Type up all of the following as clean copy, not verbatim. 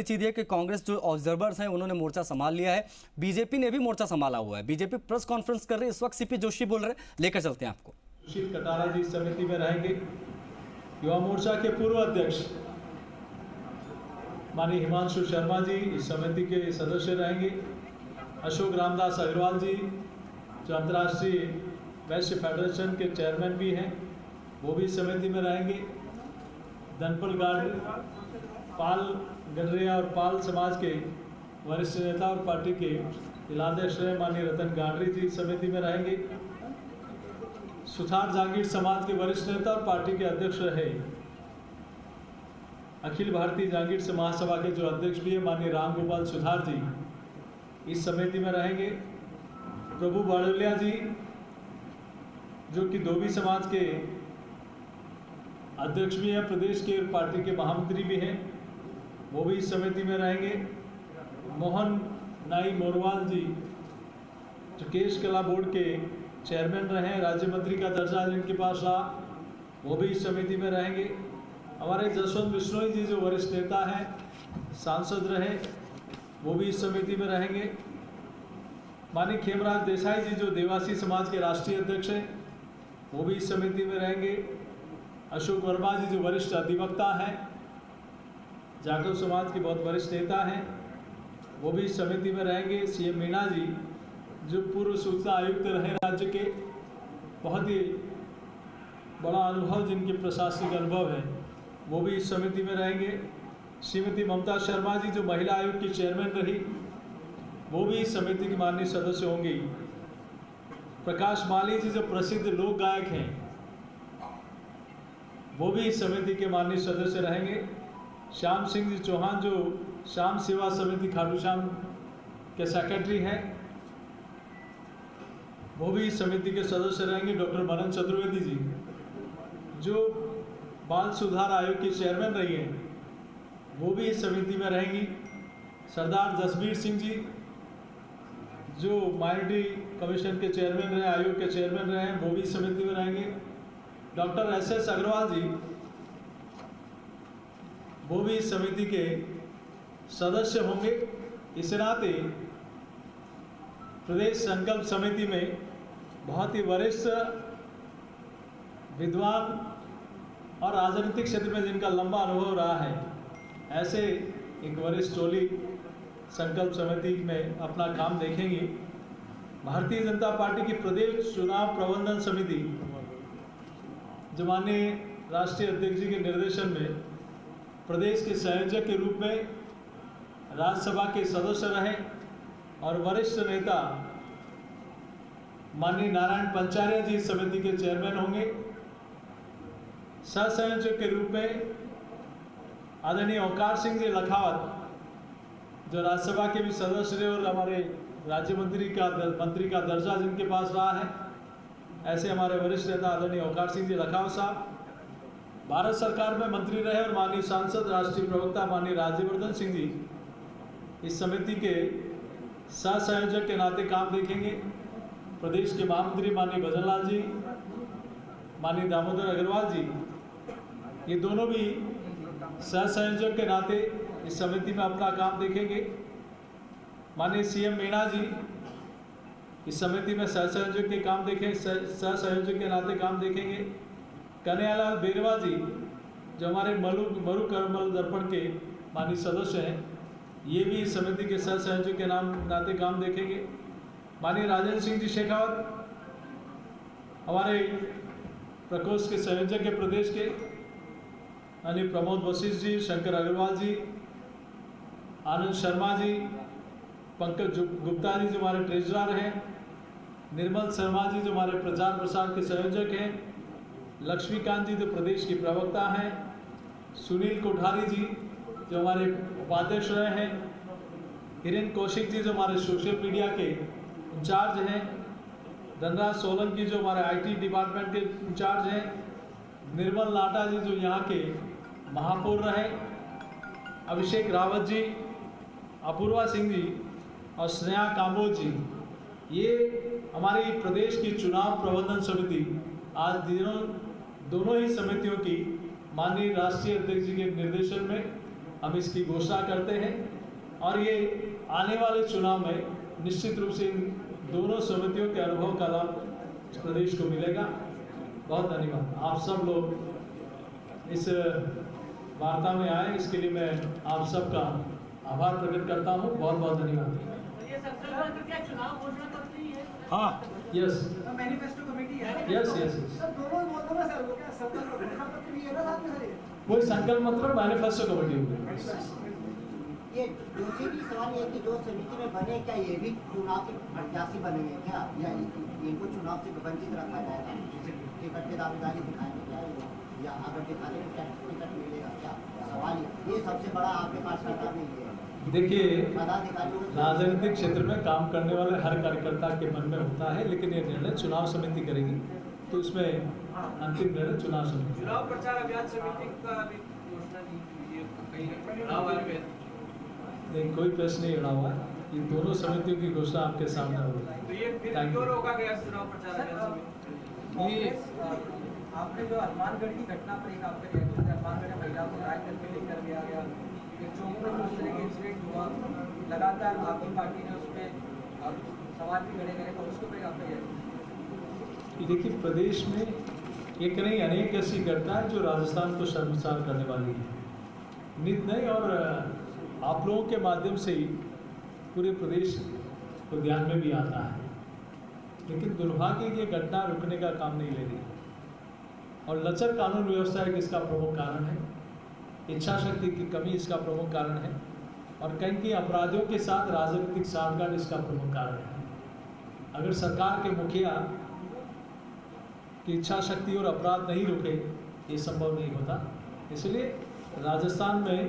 चीज है कि कांग्रेस जो ऑब्जर्वर्स हैं उन्होंने मोर्चा संभाल लिया है, बीजेपी ने भी मोर्चा संभाला हुआ है। बीजेपी प्रेस कॉन्फ्रेंस कर रही है, इस वक्त सीपी जोशी बोल रहे हैं, लेकर चलते हैं आपको। सुशील कटारा जी समिति में रहेंगे। युवा मोर्चा के पूर्व अध्यक्ष माननीय हिमांशु शर्मा जी इस समिति के सदस्य रहेंगे। अशोक रामदास अग्रवाल जी जो अंतर्राष्ट्रीय वैश्य फेडरेशन के चेयरमैन भी हैं, वो भी समिति में रहेंगे। धनपल गाड़ पाल गडरिया और पाल समाज के वरिष्ठ नेता और पार्टी के जिलाध्यक्ष रहे माननीय रतन गाडरी जी समिति में रहेंगे। सुथार जागीर समाज के वरिष्ठ नेता और पार्टी के अध्यक्ष रहे अखिल भारतीय जागीर महासभा के जो अध्यक्ष भी है माननीय राम गोपाल सुथार जी इस समिति में रहेंगे। प्रभु बाड़ोलिया जी जो कि धोबी समाज के अध्यक्ष भी हैं, प्रदेश के पार्टी के महामंत्री भी हैं, वो भी इस समिति में रहेंगे। मोहन नाई मोरवाल जी जो केश कला बोर्ड के चेयरमैन रहे, राज्य मंत्री का दर्जा जिनके पास रहा, वो भी इस समिति में रहेंगे। हमारे जसवंत बिश्नोई जी जो वरिष्ठ नेता हैं, सांसद रहे, वो भी इस समिति में रहेंगे। माननीय खेमराज देसाई जी जो देवासी समाज के राष्ट्रीय अध्यक्ष हैं, वो भी इस समिति में रहेंगे। अशोक वर्मा जी जो वरिष्ठ अधिवक्ता हैं, जाटव समाज के बहुत वरिष्ठ नेता हैं, वो भी इस समिति में रहेंगे। सीएम मीणा जी जो पूर्व सूचना आयुक्त रहे राज्य के, बहुत ही बड़ा अनुभव जिनके प्रशासनिक अनुभव है, वो भी इस समिति में रहेंगे। श्रीमती ममता शर्मा जी जो महिला आयोग की चेयरमैन रही, वो भी इस समिति की माननीय सदस्य होंगी। प्रकाश माली जी जो प्रसिद्ध लोक गायक हैं, वो भी इस समिति के माननीय सदस्य रहेंगे। श्याम सिंह जी चौहान जो श्याम सेवा समिति खाटू श्याम के सेक्रेटरी हैं, वो भी इस समिति के सदस्य रहेंगे। डॉक्टर मनन चतुर्वेदी जी जो बाल सुधार आयोग की चेयरमैन रही हैं, वो भी इस समिति में रहेंगी। सरदार जसबीर सिंह जी जो माइनॉरिटी कमीशन के चेयरमैन रहे, आयोग के चेयरमैन रहे हैं, वो भी इस समिति में रहेंगे। डॉक्टर एस अग्रवाल जी वो भी इस समिति के सदस्य होंगे। इस नाते प्रदेश संकल्प समिति में बहुत ही वरिष्ठ विद्वान और राजनीतिक क्षेत्र में जिनका लंबा अनुभव रहा है, ऐसे एक वरिष्ठ टोली संकल्प समिति में अपना काम देखेंगी। भारतीय जनता पार्टी की प्रदेश चुनाव प्रबंधन समिति जो माननीय राष्ट्रीय अध्यक्ष जी के निर्देशन में प्रदेश के संयोजक के रूप में राज्यसभा के सदस्य रहे और वरिष्ठ नेता माननीय नारायण पंचार्य जी समिति के चेयरमैन होंगे। सह संयोजक के रूप में आदरणीय ओंकार सिंह जी लखावत जो राज्यसभा के भी सदस्य रहे और हमारे राज्य मंत्री का दर्जा जिनके पास रहा है, ऐसे हमारे वरिष्ठ नेता आदरणीय ओंकार सिंह जी लखावत साहब भारत सरकार में मंत्री रहे और माननीय सांसद राष्ट्रीय प्रवक्ता माननीय राज्यवर्धन सिंह जी इस समिति के सह संयोजक के नाते काम देखेंगे। प्रदेश के महामंत्री माननीय भजनलाल जी, माननीय दामोदर अग्रवाल जी, ये दोनों भी सह संयोजक के नाते इस समिति में अपना काम देखेंगे। माननीय सीएम मीणा जी इस समिति में सह संयोजक के काम देखें सह संयोजक के नाते काम देखेंगे। कन्हैयालाल बेरवा जी जो हमारे मरु करमल दर्पण के माननीय सदस्य हैं, ये भी इस समिति के सह संयोजक के नाते काम देखेंगे। माननीय राजेंद्र सिंह जी शेखावत हमारे प्रकोष्ठ के संयोजक के प्रदेश के, माननीय प्रमोद वशिष्ठ जी, शंकर अग्रवाल जी, आनंद शर्मा जी, पंकज गुप्ता जी जो हमारे ट्रेजरर हैं, निर्मल शर्मा जी जो हमारे प्रचार प्रसार के संयोजक हैं, लक्ष्मीकांत जी जो प्रदेश के प्रवक्ता हैं, सुनील कोठारी जी जो हमारे उपाध्यक्ष रहे हैं, हिरेन कौशिक जी जो हमारे सोशल मीडिया के इंचार्ज हैं, धनराज सोलंकी जो हमारे आईटी डिपार्टमेंट के इंचार्ज हैं, निर्मल लाटा जी जो यहाँ के महापौर रहे, अभिषेक रावत जी, अपूर्वा सिंह जी और स्नेहा काम्बोज जी, ये हमारी प्रदेश की चुनाव प्रबंधन समिति आज दोनों ही समितियों की माननीय राष्ट्रीय अध्यक्ष जी के निर्देशन में हम इसकी घोषणा करते हैं और ये आने वाले चुनाव में निश्चित रूप से इन दोनों समितियों के अनुभव का लाभ प्रदेश को मिलेगा। बहुत धन्यवाद। आप सब लोग इस वार्ता में आए, इसके लिए मैं आप सबका आभार प्रकट करता हूँ। बहुत बहुत धन्यवाद। हाँ, यस मैनिफेस्टो कमेटी है। यस यस सर दोनों बोलते हैं सर, वो क्या संकल्प घोषणा पत्र भी है ना साथ में सर? वही संकल्प मतलब मैनिफेस्टो कमेटी होगी। ये दूसरी भी सवाल ये है कि जो समिति में बने, क्या ये भी चुनाव के प्रत्याशी बनेंगे क्या, या इनको चुनाव से वंचित रखा जाएगा? टिकट की दावेदारी दिखाएंगे क्या, या अगर दिखाने को क्या टिकट मिलेगा क्या? सवाल ये सबसे बड़ा आपके पास करता नहीं है। देखिए, पदाधिकारियों राजनीतिक क्षेत्र में काम करने वाले हर कार्यकर्ता के मन में होता है, लेकिन ये निर्णय चुनाव समिति करेगी, तो उसमें अंतिम निर्णय चुनाव समिति। चुनाव प्रचार अभियान समिति का भी घोषणा नहीं की है, कहीं नहीं, कोई प्रश्न नहीं उड़ा हुआ। ये दोनों समितियों की घोषणा आपके सामने होगी। तो ये फिर क्यों रोका गया चुनाव प्रचार अभियान समिति? ये आपने जो हनुमानगढ़ की घटना पर एक आपका रिएक्शन है, हनुमानगढ़ में महिला को राय करके लेकर गया गया, चौक में उस तरह के इंसिडेंट हुआ, लगातार आपकी पार्टी ने उस पर सवाल भी खड़े करे, तो उसको पे आपका रिएक्शन? देखिए, प्रदेश में एक नहीं अनेक ऐसी घटनाएं जो राजस्थान को शर्मसार करने वाली है, नित नहीं, और आप लोगों के माध्यम से ही पूरे प्रदेश को ध्यान में भी आता है। लेकिन दुर्भाग्य की ये घटना रुकने का काम नहीं ले रही, और लचर कानून व्यवस्था एक इसका प्रमुख कारण है, इच्छा शक्ति की कमी इसका प्रमुख कारण है, और कहीं अपराधियों के साथ राजनीतिक साठगांठ इसका प्रमुख कारण है। अगर सरकार के मुखिया की इच्छा शक्ति और अपराध नहीं रुके, ये संभव नहीं होता। इसलिए राजस्थान में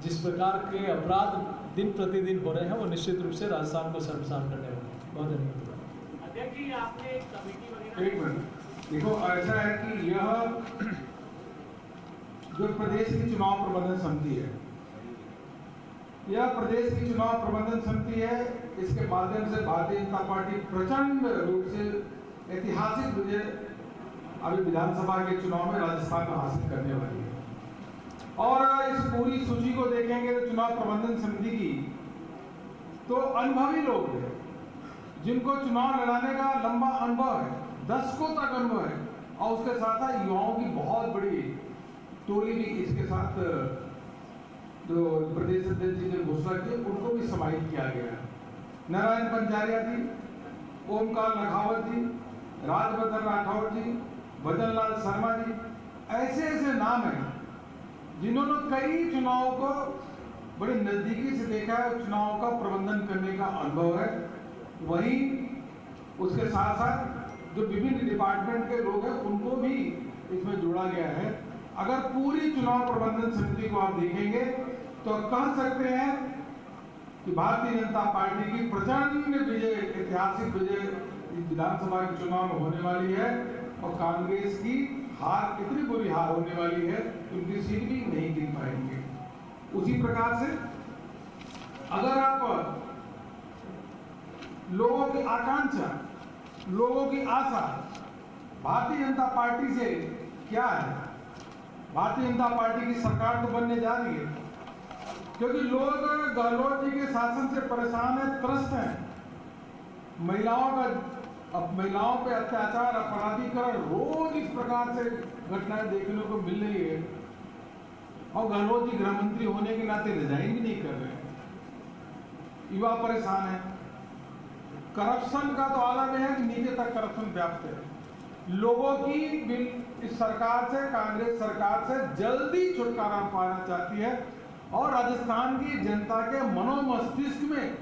जिस प्रकार के अपराध दिन प्रतिदिन हो रहे हैं, वो निश्चित रूप से राजस्थान को शर्मसार करने वाले हैं। बहुत धन्यवाद। अध्यक्ष जी, आपने कमेटी एक मिनट, देखो ऐसा है कि यह जो प्रदेश की चुनाव प्रबंधन समिति है, यह प्रदेश की चुनाव प्रबंधन समिति है। इसके माध्यम से भारतीय जनता पार्टी प्रचंड रूप से ऐतिहासिक विजय अभी विधानसभा के चुनाव में राजस्थान में हासिल करने वाली है। और इस पूरी सूची को देखेंगे तो चुनाव प्रबंधन समिति की तो अनुभवी लोग हैं, जिनको चुनाव लड़ाने का लंबा अनुभव है, दशकों तक अनुभव है, और उसके साथ साथ युवाओं की बहुत बड़ी टोली भी इसके साथ जो प्रदेश अध्यक्ष जी ने घोषणा की उनको भी समाहित किया गया है। नारायण पंचारिया जी, ओमकार लखावत जी, राजवर्धन राठौर जी, भजनलाल शर्मा जी, ऐसे ऐसे नाम हैं जिन्होंने कई चुनावों को बड़े नजदीकी से देखा है, चुनाव का प्रबंधन करने का अनुभव है। वहीं उसके साथ साथ जो विभिन्न डिपार्टमेंट के लोग हैं उनको भी इसमें जोड़ा गया है। अगर पूरी चुनाव प्रबंधन समिति को आप देखेंगे तो कह सकते हैं कि भारतीय जनता पार्टी की प्रचंड विजय, ऐतिहासिक विजय विधानसभा के चुनाव में होने वाली है, और कांग्रेस की हार, इतनी बुरी हार होने वाली है कि उनकी सीट भी नहीं गिर पाएंगे। उसी प्रकार से अगर आप लोगों की आकांक्षा, लोगों की आशा भारतीय जनता पार्टी से क्या है, भारतीय जनता पार्टी की सरकार तो बनने जा रही है, क्योंकि लोग गहलोत जी के शासन से परेशान है, त्रस्त हैं। महिलाओं पे अत्याचार, अपराधीकरण, रोज इस प्रकार से घटनाएं देखने को मिल रही है, और गहलोत जी गृह मंत्री होने के नाते रिजाइन भी नहीं कर रहे हैं। युवा परेशान है, करप्शन का तो आलम है कि नीचे तक करप्शन व्याप्त है। लोगों की इस सरकार से, कांग्रेस सरकार से जल्दी छुटकारा पाना चाहती है, और राजस्थान की जनता के मनोमस्तिष्क में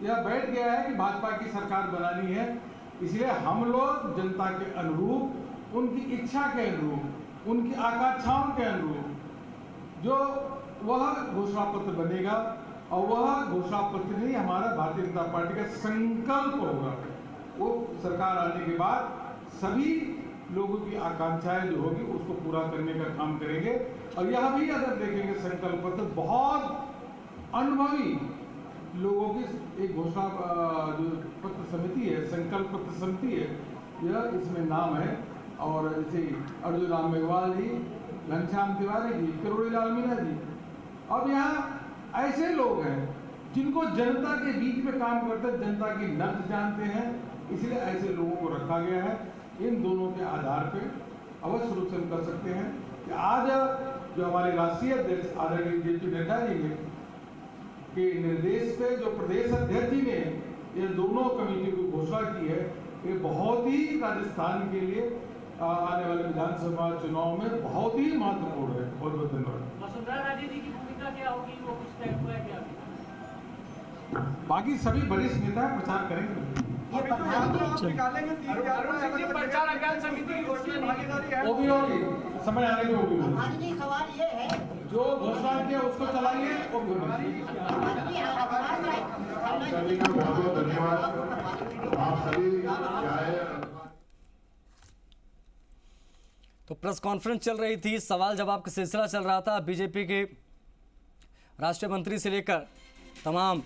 यह बैठ गया है कि भाजपा की सरकार बनानी है। इसलिए हम लोग जनता के अनुरूप, उनकी इच्छा के अनुरूप, उनकी आकांक्षाओं के अनुरूप जो वह घोषणा पत्र बनेगा, और वह घोषणा पत्र ही हमारा भारतीय जनता पार्टी का संकल्प होगा। वो सरकार आने के बाद सभी लोगों की आकांक्षाएं जो होगी उसको पूरा करने का काम करेंगे। और यह भी अगर देखेंगे संकल्प पत्र, बहुत अनुभवी लोगों की एक घोषणा जो पत्र समिति है, संकल्प पत्र समिति है, यह इसमें नाम है। और जैसे अर्जुन राम मेघवाल जी, घनश्याम तिवारी जी, किरोड़ी लाल मीणा जी। अब यहाँ ऐसे लोग हैं जिनको जनता के बीच में काम करते, जनता की नब्ज जानते हैं, इसलिए ऐसे लोगों को रखा गया है। इन दोनों के आधार पे अवश्य रूप से हम कर सकते हैं कि आज जो हमारे राष्ट्रीय अध्यक्ष आदरणीय जेपी नड्डा जी ने के निर्देश पे जो प्रदेश अध्यक्ष जी ने ये दोनों कमेटी की घोषणा की है, ये बहुत ही राजस्थान के लिए आने वाले विधानसभा चुनाव में बहुत ही महत्वपूर्ण है। बहुत बहुत धन्यवाद। वसुंधरा राजे जी की भूमिका क्या होगी, वो कुछ तय हुआ है क्या? बाकी सभी वरिष्ठ नेता प्रचार करेंगे। प्रचार अभियान समिति की घोषणा वो भी होगी, समय आने की होगी। प्रधान जी सवाल ये है, जो घोषणा किया उसको चलाइए। वो भी होगी। सभी का बहुत बहुत धन्यवाद। आप सभी चाहे तो प्रेस कॉन्फ्रेंस चल रही थी, सवाल जवाब का सिलसिला चल रहा था। बीजेपी के राष्ट्रीय मंत्री से लेकर तमाम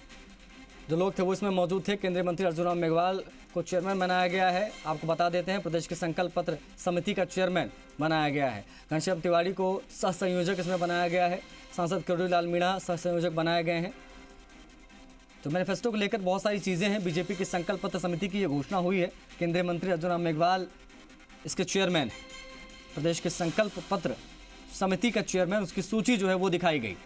जो लोग थे वो इसमें मौजूद थे। केंद्रीय मंत्री अर्जुन राम मेघवाल को चेयरमैन बनाया गया है। आपको बता देते हैं प्रदेश के संकल्प पत्र समिति का चेयरमैन बनाया गया है। घनश्याम तिवारी को सह संयोजक इसमें बनाया गया है। सांसद किरोड़ी लाल मीणा सह संयोजक बनाए गए हैं। तो मैनिफेस्टो को लेकर बहुत सारी चीज़ें हैं। बीजेपी की संकल्प पत्र समिति की ये घोषणा हुई है। केंद्रीय मंत्री अर्जुन राम मेघवाल इसके चेयरमैन, प्रदेश के संकल्प पत्र समिति का चेयरमैन, उसकी सूची जो है वो दिखाई गई।